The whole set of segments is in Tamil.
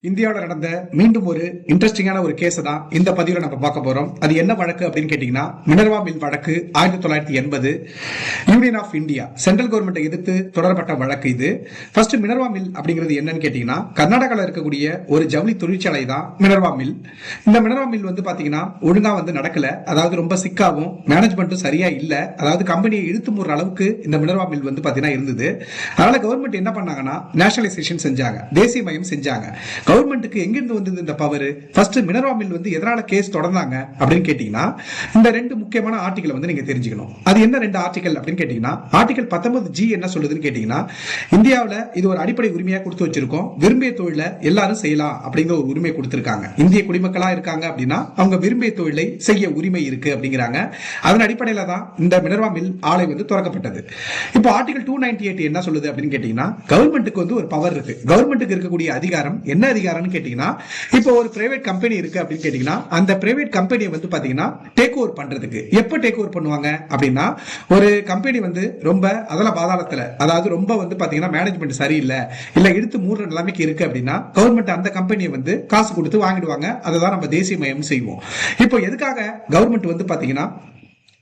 இந்தியாவில் நடந்த மீண்டும் ஒரு இன்ட்ரெஸ்டிங்கான ஒரு கேஸ் தான் இந்த பதிவில் நம்ம பார்க்க போறோம். அது என்ன வழக்கு அப்படின்னு கேட்டீங்கன்னா, மினர்வா மில் வழக்கு 1980 யூனியன் ஆஃப் இந்தியா சென்ட்ரல் கவர்மெண்ட்டை எதிர்த்து தொடரப்பட்ட வழக்கு இது. ஃபர்ஸ்ட் மினர்வா மில் அப்படிங்கிறது என்னன்னு கேட்டீங்கன்னா, கர்நாடகாவில் இருக்கக்கூடிய ஒரு ஜவுளி தொழிற்சாலை தான் மினர்வா மில். இந்த மினர்வா மில் வந்து பாத்தீங்கன்னா ஒழுங்கா வந்து நடக்கல, அதாவது ரொம்ப சிக்காவும் மேனேஜ்மெண்ட்டும் சரியா இல்ல, அதாவது கம்பெனியை இழுத்து மூடுற அளவுக்கு இந்த மினர்வா மில் வந்து பாத்தீங்கன்னா இருந்தது. அதனால கவர்மெண்ட் என்ன பண்ணாங்கன்னா, நேஷனலைசேஷன் செஞ்சாங்க, தேசியமயம் செஞ்சாங்க. கவர்மெண்ட்டுக்கு எங்கிருந்து வந்தது இந்த பவர்? ஃபர்ஸ்ட் மினர்வா மில் வந்து எதனால கேஸ் தொடர்ந்தாங்க அப்படின்னு கேட்டீங்கன்னா, இந்த ரெண்டு முக்கியமான ஆர்டிகல் வந்து நீங்க தெரிஞ்சுக்கணும். அது என்ன ரெண்டு ஆர்டிகல் அப்படின்னு கேட்டீங்கன்னா, ஆர்டிகல் 19G என்ன சொல்லுதுன்னு கேட்டீங்கன்னா, இந்தியாவில் இது ஒரு அடிப்படை உரிமையா கொடுத்து வச்சிருக்கோம், விரும்பிய தொழிலை எல்லாரும் செய்யலாம் அப்படிங்கிற ஒரு உரிமை கொடுத்திருக்காங்க. இந்திய குடிமக்களா இருக்காங்க அப்படின்னா அவங்க விரும்பிய தொழிலை செய்ய உரிமை இருக்கு அப்படிங்கிறாங்க. அதன் அடிப்படையில தான் இந்த மினர்வா மில் ஆலை வந்து திறக்கப்பட்டது. இப்போ ஆர்டிகல் 298 என்ன சொல்லுது அப்படின்னு கேட்டீங்கன்னா, கவர்மெண்ட்டுக்கு வந்து ஒரு பவர் இருக்கு. கவர்மெண்ட்டுக்கு இருக்கக்கூடிய அதிகாரம் என்ன அதிகாரம்னு கேட்டீங்கன்னா, இப்போ ஒரு பிரைவேட் கம்பெனி இருக்கு அப்படின்னு கேட்டீங்கன்னா, அந்த பிரைவேட் கம்பெனியை வந்து பாத்தீங்கன்னா டேக் ஓவர் பண்றதுக்கு எப்ப டேக் ஓவர் பண்ணுவாங்க அப்படின்னா, ஒரு கம்பெனி வந்து ரொம்ப அதல பாதாளத்துல, அதாவது ரொம்ப வந்து பாத்தீங்கன்னா மேனேஜ்மெண்ட் சரியில்லை, இல்ல எடுத்து மூடுற நிலைமைக்கு இருக்கு அப்படின்னா கவர்மெண்ட் அந்த கம்பெனியை வந்து காசு கொடுத்து வாங்கிடுவாங்க. அதை தான் நம்ம தேசியமயம் செய்வோம். இப்போ எதுக்காக கவர்மெண்ட் வந்து பாத்தீங்கன்னா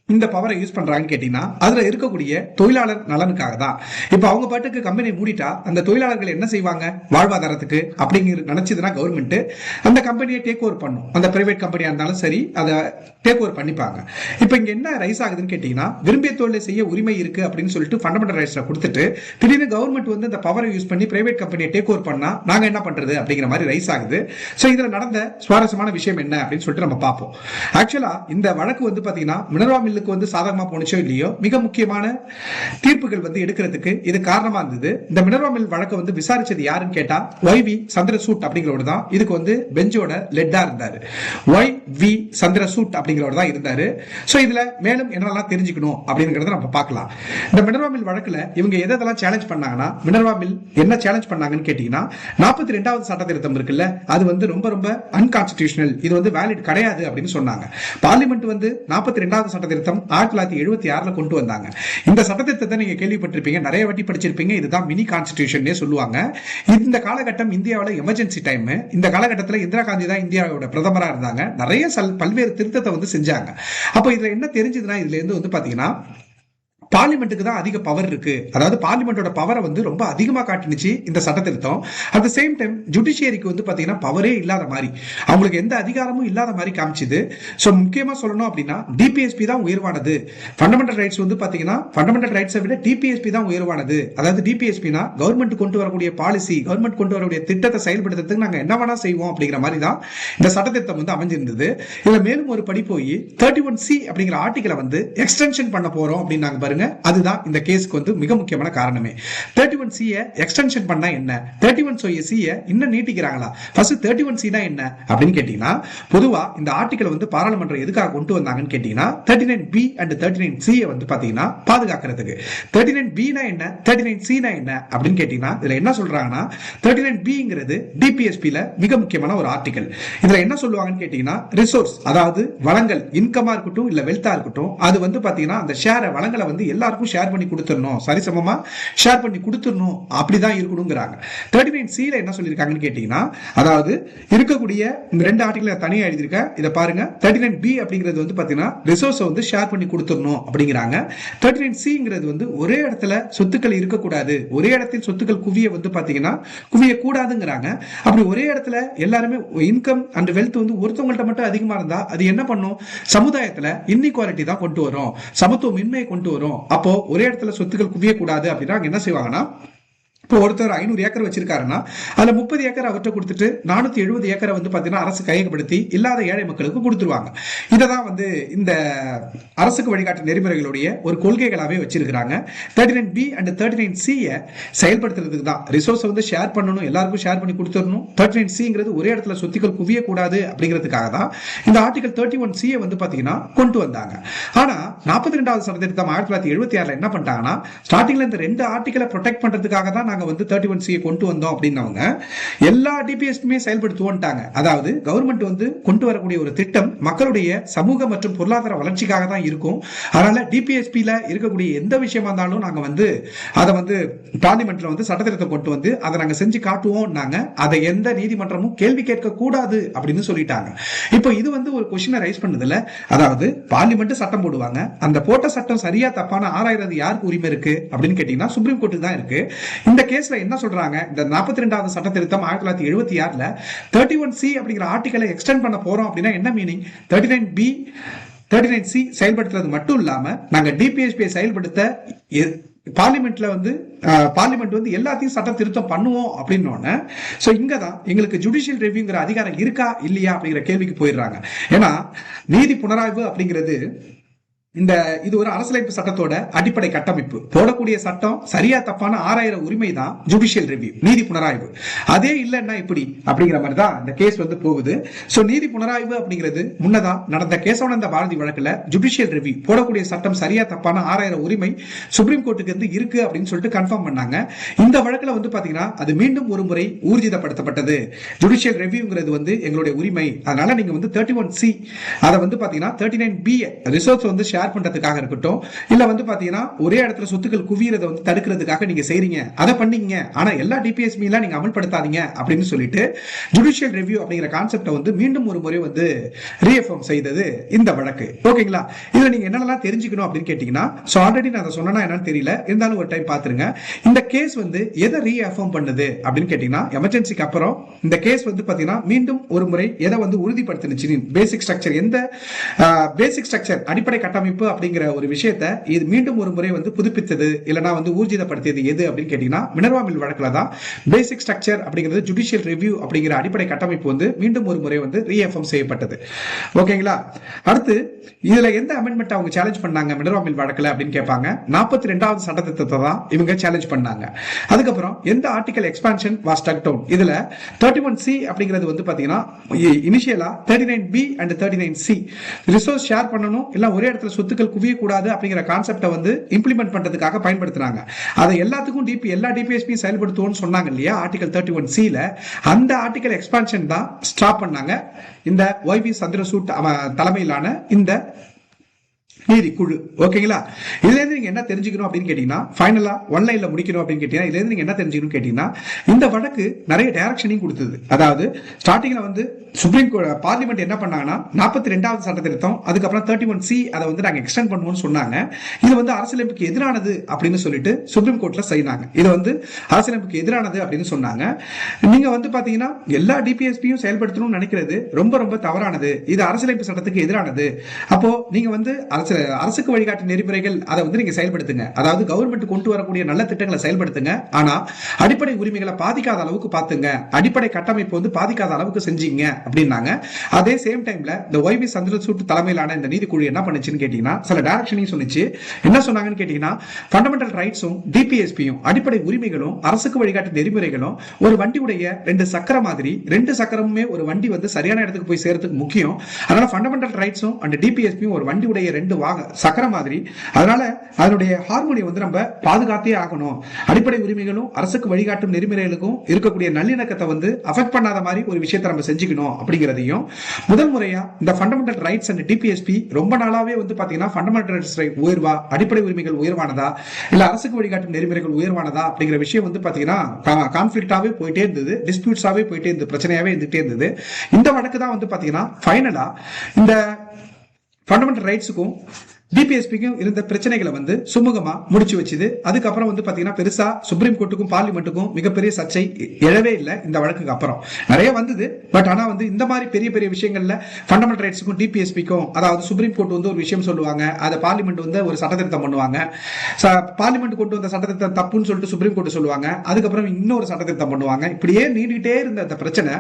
இந்த பவரை யூஸ் பண்றாங்கன்னு கேட்டீங்கன்னா, அதுல இருக்கக்கூடிய தொழிலாளர் நலனுக்காக தான். இப்ப அவங்க பாட்டுக்கு கம்பெனி மூடிட்டா அந்த தொழிலாளர்கள் என்ன செய்வாங்க? வாழ்வாதாரத்துக்கு அப்படிங்கிற நினைச்சதுன்னா கவர்மெண்ட் அந்த கம்பெனியை டேக் ஓவர் பண்ணும். அந்த பிரைவேட் கம்பெனியா இருந்தாலும் சரி, அதை டேக் ஓவர் பண்ணிப்பாங்க. இப்ப இங்க என்ன ரைஸ் ஆகுதுன்னு கேட்டீங்கன்னா, விரும்பிய தொழிலை செய்ய உரிமை இருக்கு அப்படின்னு சொல்லிட்டு ஃபண்டமெண்டல் ரைட்ஸ்ல கொடுத்துட்டு திடீர்னு கவர்மெண்ட் வந்து இந்த பவரை யூஸ் பண்ணி பிரைவேட் கம்பெனியை டேக் ஓவர் பண்ணா நாங்க என்ன பண்றது அப்படிங்கிற மாதிரி ரைஸ் ஆகுது. சோ இதுல நடந்த சுவாரஸ்யமான விஷயம் என்ன அப்படின்னு சொல்லிட்டு நம்ம பார்ப்போம். ஆக்சுவலா இந்த வழக்கு வந்து பாத்தீங்கன்னா மினர்வா மில் வந்து சாதகமா போனுச்சோ இல்லையோ, மிக முக்கியமான தீர்ப்புகள் வந்து எடுக்கிறதுக்கு இது காரணமா இருந்தது. இந்த மினர்வா மில் வழக்கை வந்து விசாரிச்சது யாருன்னு கேட்டா, YV சந்திரசூட் அப்படிங்கிறவர் தான் இதுக்கு வந்து பெஞ்சோட லெட்டா இருந்தாரு. YV சந்திரசூட் அப்படிங்கிறவர் தான் இருந்தாரு. சோ இதுல மேலும் என்னெல்லாம் தெரிஞ்சுக்கணும் அப்படிங்கறத நம்ம பார்க்கலாம். இந்த மினர்வா மில் வழக்குல இவங்க எதெல்லாம் சேலஞ்ச் பண்ணாங்கன்னா, மினர்வா மில் என்ன சேலஞ்ச் பண்ணாங்கன்னு கேட்டீங்கன்னா, 42வது சட்ட திருத்தம் இருக்குல்ல, அது வந்து ரொம்ப ரொம்ப அன்கான்ஸ்டிடியூஷனல், இது வந்து வேலிட் கிடையாது அப்படின்னு சொன்னாங்க. பார்லிமெண்ட் வந்து 42வது சட்ட திருத்தம் 1976 கொண்டு வந்தாங்க. இந்த சட்டத்திட்டத்தை நீங்க கேள்விப்பட்டிருப்பீங்க, நிறைய வாட்டி படிச்சிருப்பீங்க. இதுதான் மினி கான்ஸ்டிடியூஷன் சொல்லுவாங்க. இந்த காலகட்டம் இந்தியாவில் எமர்ஜென்சி டைம். இந்த காலகட்டத்தில் இந்திரா காந்தி தான் இந்தியாவோட பிரதமரா இருந்தாங்க. நிறைய பல்வேறு திருத்தத்தை வந்து செஞ்சாங்க. அப்போ இதுல என்ன தெரிஞ்சதுன்னா, இதுல இருந்து வந்து பாத்தீங்கன்னா பார்லிமெண்ட்டுக்கு தான் அதிக பவர் இருக்கு, அதாவது பார்லிமெண்டோட பவரை வந்து ரொம்ப அதிகமா காட்டுனுச்சு இந்த சட்ட திருத்தம். அட் த சேம் டைம் ஜுடிஷியரிக்கு வந்து பாத்தீங்கன்னா பவரே இல்லாத மாதிரி, அவங்களுக்கு எந்த அதிகாரமும் இல்லாத மாதிரி காமிச்சுது. சோ முக்கியமா சொல்லணும் அப்படின்னா டிபிஎஸ்பி தான் உயர்வானது. ஃபண்டமெண்டல் ரைட்ஸ் வந்து பாத்தீங்கன்னா ஃபண்டமெண்டல் ரைட்ஸை விட டிபிஎஸ்பி தான் உயர்வானது. அதாவது டிபிஎஸ்பினா கவர்மெண்ட் கொண்டு வரக்கூடிய பாலிசி, கவர்மெண்ட் கொண்டு வரக்கூடிய திட்டத்தை செயல்படுத்துறதுக்கு நாங்க என்ன வேணா செய்வோம் அப்படிங்கிற மாதிரி தான் இந்த சட்டத்திட்டம் வந்து அமைஞ்சிருந்தது. இதுல மேலும் ஒரு படி போய் 31C அப்படிங்கிற ஆர்டிகலை வந்து எக்ஸ்டென்ஷன் பண்ண போறோம் அப்படின்னு பாருங்க. அதுதான் இந்த கேஸ்க்கு வந்து மிக முக்கியமான காரணமே. 31C எக்ஸ்டென்ஷன் பண்ணா என்ன, 31C இன்னும் நீட்டிக்கிறாங்களா? ஃபர்ஸ்ட் 31C என்ன அப்படின்னு கேட்டீங்கன்னா, பொதுவா இந்த ஆர்டிகல் வந்து பாராளுமன்றம் எதுக்காக கொண்டு வந்தாங்கன்னு கேட்டீங்கன்னா, 39B அண்ட் 39C வந்து பாத்தீங்கன்னா பாதுகாக்கிறதுக்கு. 39B என்ன, 39C என்ன அப்படின்னு கேட்டீங்கன்னா, இதுல என்ன சொல்றாங்கன்னா, 39Bங்கிறது டிபிஎஸ்பில மிக முக்கியமான ஒரு ஆர்டிகல். இதுல என்ன சொல்லுவாங்கன்னு கேட்டீங்கன்னா, ரிசோர்ஸ், அதாவது வளங்கள், இன்கமா இருக்கட்டும் இல்ல வெல்த்தா இருக்கட்டும், அது வந்து பாத்தீங்கன்னா அந்த ஷேர் வளங்களை வந்து எல்லாருக்கும் ஷேர் பண்ணி கொடுத்துடணும், சரிசமமா ஷேர் பண்ணி கொடுத்துடணும், அப்படிதான் இருக்கணும்ங்கறாங்க. 39C என்ன சொல்லிருக்காங்கன்னு கேட்டீங்கன்னா, அதாவது இருக்கக்கூடிய இந்த ரெண்டு ஆர்டிகல் தனியா எழுதிருக்க, இத பாருங்க. 39B அப்படிங்கிறது வந்து பாத்தீங்கன்னா ரிசோர்ஸ் வந்து ஷேர் பண்ணி கொடுத்துடணும் அப்படிங்கிறாங்க. 39Cங்கிறது வந்து ஒரே இடத்துல சொத்துக்கள் இருக்கக்கூடாது, ஒரே இடத்தில் சொத்துக்கள் குவிய வந்து பாத்தீங்கன்னா குவிய கூடாதுங்கிறாங்க. அப்படி ஒரே இடத்துல எல்லாருமே இன்கம் அண்ட் வெல்த் வந்து ஒருத்தவங்கள்ட்ட மட்டும் அதிகமா இருந்தா அது என்ன பண்ணும்? சமுதாயத்துல இன்இக்வாலிட்டி தான் கொண்டு வரும், சமத்துவமின்மையை கொண்டு வரும். அப்போ ஒரே இடத்துல சொத்துக்கள் குவிய கூடாது அப்படின்னா என்ன செய்வாங்கன்னா, இப்போ ஒருத்தர் 500 ஏக்கர் வச்சிருக்காருன்னா அதுல 30 ஏக்கர் அவர்கிட்ட கொடுத்துட்டு 470 ஏக்கரை வந்து பாத்தீங்கன்னா அரசு கையகப்படுத்தி இல்லாத ஏழை மக்களுக்கு கொடுத்துருவாங்க. இததான் வந்து இந்த அரசுக்கு வழிகாட்டு நெறிமுறைகளுடைய ஒரு கொள்கைகளாவே வச்சிருக்காங்க. 39B அண்ட் 39C செயல்படுத்துறதுக்கு தான். ரிசோர்ஸ் வந்து ஷேர் பண்ணணும், எல்லாருக்கும் ஷேர் பண்ணி கொடுத்துடணும். 39Cங்கிறது ஒரே இடத்துல சொத்துக்கள் குவிய கூடாது அப்படிங்கிறதுக்காக தான் இந்த ஆர்டிகல் 31C வந்து பாத்தீங்கன்னா கொண்டு வந்தாங்க. ஆனா 42வது சட்ட திருத்தம் 1976 என்ன பண்ணிட்டாங்கன்னா, ஸ்டார்டிங்ல இந்த ரெண்டு ஆர்டிகலை ப்ரொடெக்ட் பண்றதுக்காக தான் நாங்க வந்து 31C கொண்டு வந்தோம் அப்படின்னவங்க எல்லா டிபிஎஸ்பியுமே செயல்படுத்துவோம்ட்டாங்க. அதாவது கவர்மெண்ட் வந்து கொண்டு வரக்கூடிய ஒரு திட்டம் மக்களுடைய சமூக மற்றும் பொருளாதார வளர்ச்சிக்காக தான் இருக்கும். அதனால டிபிஎஸ்பில இருக்கக்கூடிய எந்த விஷயமா இருந்தாலும் நாங்க வந்து அதை வந்து பார்லிமெண்ட்ல வந்து சட்ட திருத்தம் கொண்டு வந்து அதை நாங்க செஞ்சு காட்டுவோம். அதை எந்த நீதிமன்றமும் கேள்வி கேட்க கூடாது அப்படின்னு சொல்லிட்டாங்க. இப்போ இது வந்து ஒரு கொஸ்டினை ரைஸ் பண்ணதுல, அதாவது பார்லிமெண்ட் சட்டம் போடுவாங்க, அந்த போட்ட சட்டம் சரியா தப்பான ஆராய்றது யாருக்கு உரிமை இருக்கு அப்படின்னு கேட்டீங்கன்னா சுப்ரீம் கோர்ட்டுக்கு தான் இருக்கு. இந்த கேஸ்ல என்ன சொல்றாங்க, இந்த 42வது சட்ட திருத்தம் 1976ல 31C அப்படிங்கிற ஆர்டிகலை எக்ஸ்டெண்ட் பண்ண போறோம் அப்படின்னா என்ன மீனிங், 39B 39C செயல்படுத்துறது மட்டும் இல்லாம நாங்க டிபிஎஸ்பியை செயல்படுத்த பார்லிமெண்ட்ல வந்து பார்லிமெண்ட் வந்து எல்லாத்தையும் சட்ட திருத்தம் பண்ணுவோம் அப்படின்னு. சோ இங்கதான் எங்களுக்கு ஜுடிஷியல் ரிவ்யூங்கிற அதிகாரம் இருக்கா இல்லையா அப்படிங்கிற கேள்விக்கு போயிடுறாங்க. ஏன்னா நீதி புனராய்வு அப்படிங்கிறது இது ஒரு அரசியலமைப்பு சட்டத்தோட அடிப்படை கட்டமைப்பு. போடக்கூடிய சட்டம் சரியா தப்பான ஆராயிர உரிமை தான் ஜுடிஷியல் ரிவ்யூ, நீதி புனராய்வு. அதே இல்லைன்னா இப்படி அப்படிங்கிற மாதிரி தான் இந்த கேஸ் வந்து போகுது. சோ நீதி புனராய்வு அப்படிங்கிறது முன்னதா நடந்த கேசவானந்த பாரதி வழக்குல ஜுடிஷியல் ரிவ்யூ போடக்கூடிய சட்டம் சரியா தப்பான ஆராயிர உரிமை சுப்ரீம் கோர்ட்டுக்கு வந்து இருக்கு அப்படின்னு சொல்லிட்டு கன்ஃபார்ம் பண்ணாங்க. இந்த வழக்குல வந்து பாத்தீங்கன்னா அது மீண்டும் ஒரு முறை ஊர்ஜிதப்படுத்தப்பட்டது. ஜுடிஷியல் ரிவ்யூங்கிறது வந்து எங்களுடைய உரிமை, அதனால நீங்க வந்து 31C அதை வந்து பாத்தீங்கன்னா 39B ரிசோர்ஸ் வந்து ஷேர் பண்றதுக்காக இருக்கட்டும், இல்ல வந்து பாத்தீங்கன்னா ஒரே இடத்துல சொத்துக்கள் குவியறதை வந்து தடுக்கிறதுக்காக நீங்க செய்றீங்க, அதை பண்ணீங்க, ஆனா எல்லா டிபிஎஸ்பி எல்லாம் நீங்க அமல்படுத்தாதீங்க அப்படின்னு சொல்லிட்டு ஜுடிஷியல் ரிவ்யூ அப்படிங்கிற கான்செப்டை வந்து மீண்டும் ஒரு முறை வந்து ரீஅஃபர்ம் செய்தது இந்த வழக்கு. ஓகேங்களா? இதுல நீங்க என்னெல்லாம் தெரிஞ்சுக்கணும் அப்படின்னு கேட்டீங்கன்னா, சோ ஆல்ரெடி நான் அதை சொன்னா என்னன்னு தெரியல, இருந்தாலும் ஒரு டைம் பாத்துருங்க. இந்த கேஸ் வந்து எதை ரீஅஃபர்ம் பண்ணுது அப்படின்னு கேட்டீங்கன்னா, எமர்ஜென்சிக்கு அப்புறம் இந்த கேஸ் வந்து பாத்தீங்கன்னா மீண்டும் ஒரு முறை எதை வந்து உறுதிப்படுத்தினுச்சு, பேசிக் ஸ்ட்ரக்சர், எந்த பேசிக் ஸ்ட்ரக்சர் அடிப்படை கட்டமைப்பு அப்படிங்கிற ஒரு விஷயத்தை இது மீண்டும் ஒரு முறை வந்து புதுப்பித்தது இல்லனா வந்து ஊர்ஜிதப்படுத்தியது எது அப்படின்னு கேட்டீங்கன்னா மினர்வா மில் வழக்குல தான் பேசிக் ஸ்ட்ரக்சர் அப்படிங்கிறது ஜுடிஷியல் ரிவ்யூ அப்படிங்கிற அடிப்படை கட்டமைப்பு வந்து மீண்டும் ஒரு முறை வந்து ரீஅஃபர்ம் செய்யப்பட்டது. ஓகேங்களா? அடுத்து இதுல எந்த அமெண்ட்மெண்ட் அவங்க சேலஞ்ச் பண்ணாங்க மினர்வா மில் வழக்குல அப்படின்னு கேட்பாங்க. 42வது சட்ட திருத்தத்தை தான் இவங்க சேலஞ்ச் பண்ணாங்க. அதுக்கப்புறம் எந்த article expansion was struck down, இதுல 31C அப்படிங்கிறது வந்து பாத்தீங்கன்னா இனிஷியலா 39B and 39C resource share பண்ணணும், இல்ல ஒரே இடத்துல சொத்துக்கள் குவியக்கூடாது அப்படிங்கிற கான்செப்டை வந்து இம்ப்ளிமெண்ட் பண்றதுக்காக பயன்படுத்துறாங்க. அதை எல்லாத்துக்கும் எல்லா டிபிஎஸ்பி செயல்படுத்துவோம்னு சொன்னாங்க இல்லையா ஆர்டிகல் 31Cல, அந்த ஆர்டிகல் எக்ஸ்பான்ஷன் தான் ஸ்டாப் பண்ணாங்க இந்த YV சந்திரசூட் தலைமையிலான இந்த நீதிக்குழு. ஓகேங்களா? இதுல இருந்து நீங்க என்ன தெரிஞ்சுக்கணும் அப்படின்னு கேட்டீங்கன்னா, ஃபைனலா ஒன்லைன்ல முடிக்கணும் அப்படின்னு கேட்டீங்கன்னா, இதுல இருந்து நீங்க என்ன தெரிஞ்சுக்கணும் கேட்டீங்கன்னா, இந்த வழக்கு நிறைய டைரக்ஷனையும் கொடுத்தது. அதாவது ஸ்டார்டிங்ல வந்து சுப்ரீம் பார்லிமெண்ட் என்ன பண்ணாங்கன்னா 42வது சட்ட திருத்தம், அதுக்கப்புறம் 31C அதை வந்து நாங்க எக்ஸ்டெண்ட் பண்ணுவோம்னு சொன்னாங்க. இது வந்து அரசியலமைப்புக்கு எதிரானது அப்படின்னு சொல்லிட்டு சுப்ரீம் கோர்ட்ல செய்தாங்க. இது வந்து அரசியலமைப்புக்கு எதிரானது அப்படின்னு சொன்னாங்க. நீங்க வந்து பாத்தீங்கன்னா எல்லா டிபிஎஸ்பியும் செயல்படுத்தணும்னு நினைக்கிறது ரொம்ப ரொம்ப தவறானது, இது அரசியலமைப்பு சட்டத்துக்கு எதிரானது. அப்போ நீங்க வந்து அரசுக்கு வழிகாட்டு நெறிமுறைகள் அதை வந்து நீங்க செயல்படுத்துங்க, அதாவது கவர்மெண்ட் கொண்டு வரக்கூடிய நல்ல திட்டங்களை செயல்படுத்துங்க, ஆனா அடிப்படை உரிமைகளை பாதிக்காத அளவுக்கு பாத்துங்க, அடிப்படை கட்டமைப்பு வந்து பாதிக்காத அளவுக்கு செஞ்சீங்க அப்படின்னாங்க. அதே சேம் டைம்ல இந்த YV சந்திரசூட் தலைமையிலான இந்த நீதிக்குழு என்ன பண்ணுச்சுன்னு கேட்டீங்கன்னா சில டைரக்ஷனையும் சொன்னிச்சு. என்ன சொன்னாங்கன்னு கேட்டீங்கன்னா, ஃபண்டமெண்டல் ரைட்ஸும் டிபிஎஸ்பியும் அடிப்படை உரிமைகளும் அரசுக்கு வழிகாட்டு நெறிமுறைகளும் ஒரு வண்டியுடைய ரெண்டு சக்கரம் மாதிரி, ரெண்டு சக்கரமுமே ஒரு வண்டி வந்து சரியான இடத்துக்கு போய் சேர்றதுக்கு முக்கியம். அதனால ஃபண்டமெண்டல் ரைட்ஸும் அண்ட் டிபிஎஸ்பியும் ஒரு வண்டியுடைய ரெண்டு சக்கரம் மாதிரி, அதனால அதனுடைய ஹார்மோனி வந்து நம்ம பாதுகாத்தே ஆகணும். அடிப்படை உரிமைகளும் அரசுக்கு வழிகாட்டும் நெறிமுறைகளுக்கும் இருக்கக்கூடிய நல்லிணக்கத்தை வந்து அஃபெக்ட் பண்ணாத மாதிரி ஒரு விஷயத்தை நம்ம செஞ்சுக்கணும் அப்படிங்கிறதையும், முதல் முறையா இந்த ஃபண்டமெண்டல் ரைட்ஸ் அண்ட் டிபிஎஸ்பி ரொம்ப நாளாவே வந்து பாத்தீங்கன்னா ஃபண்டமெண்டல் ரைட்ஸ் உயர்வா, அடிப்படை உரிமைகள் உயர்வானதா, இல்ல அரசுக்கு வழிகாட்டும் நெறிமுறைகள் உயர்வானதா அப்படிங்கிற விஷயம் வந்து பாத்தீங்கன்னா கான்ஃபிளிக்டாவே போயிட்டே இருந்தது, டிஸ்பியூட்ஸாவே போயிட்டே இருந்தது, பிரச்சனையாவே இருந்துட்டே இருந்தது. இந்த வழக்கு தான் வந்து பாத்தீங்கன்னா ஃபைனலா இந்த ஃபண்டமெண்டல் ரைட்ஸுக்கும் டிபிஎஸ்பிக்கும் இருந்த பிரச்சனைகளை வந்து சுமூகமா முடிச்சு வச்சுது. அதுக்கப்புறம் வந்து பாத்தீங்கன்னா பெருசா சுப்ரீம் கோர்ட்டுக்கும் பார்லிமெண்ட்டுக்கும் மிகப்பெரிய சர்ச்சை எழவே இல்லை. இந்த வழக்குக்கு அப்புறம் நிறைய வந்தது, பட் ஆனா வந்து இந்த மாதிரி பெரிய பெரிய விஷயங்கள்ல ஃபண்டமெண்டல் ரைட்ஸுக்கும் டிபிஎஸ்பிக்கும், அதாவது சுப்ரீம் கோர்ட் வந்து ஒரு விஷயம் சொல்லுவாங்க, அதை பார்லிமெண்ட் வந்து ஒரு சட்டத்திருத்தம் பண்ணுவாங்க, பார்லிமெண்ட் கொண்டு வந்த சட்டத்திருத்தம் தப்புன்னு சொல்லிட்டு சுப்ரீம் கோர்ட் சொல்லுவாங்க, அதுக்கப்புறம் இன்னொரு சட்டத்திருத்தம் பண்ணுவாங்க. இப்படியே நீடிட்டே இருந்த அந்த பிரச்சனை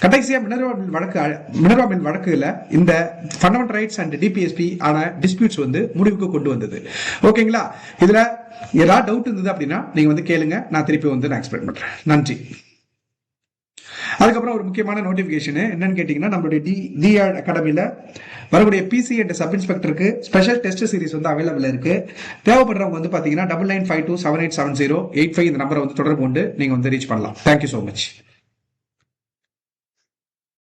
கடைசியா மினர்வா மில் வழக்குல இந்த ஃபண்டமெண்டல் ரைட்ஸ் அண்ட் டிபிஎஸ்பி ஆன டிஸ்பியூட்ஸ் வந்து முடிவுக்கு கொண்டு வந்தது. ஓகேங்களா? இதுல ஏதாவது டவுட் இருந்தது அப்படின்னா நீங்க வந்து கேளுங்க, நான் திருப்பி வந்து நான் எக்ஸ்பிளைன் பண்றேன். நன்றி. அதுக்கப்புறம் ஒரு முக்கியமான நோட்டிபிகேஷன் என்னன்னு கேட்டீங்கன்னா, நம்மளுடைய டிஆர் அகாடமியில வரக்கூடிய பிசி அண்ட் சப் இன்ஸ்பெக்டருக்கு ஸ்பெஷல் டெஸ்ட் சீரிஸ் வந்து அவைலபிள் இருக்கு. தேவைப்படுறவங்க வந்து பாத்தீங்கன்னா 9952787085 இந்த நம்பரை வந்து தொடர்பு கொண்டு நீங்க வந்து ரீச் பண்ணலாம். Thank you so much.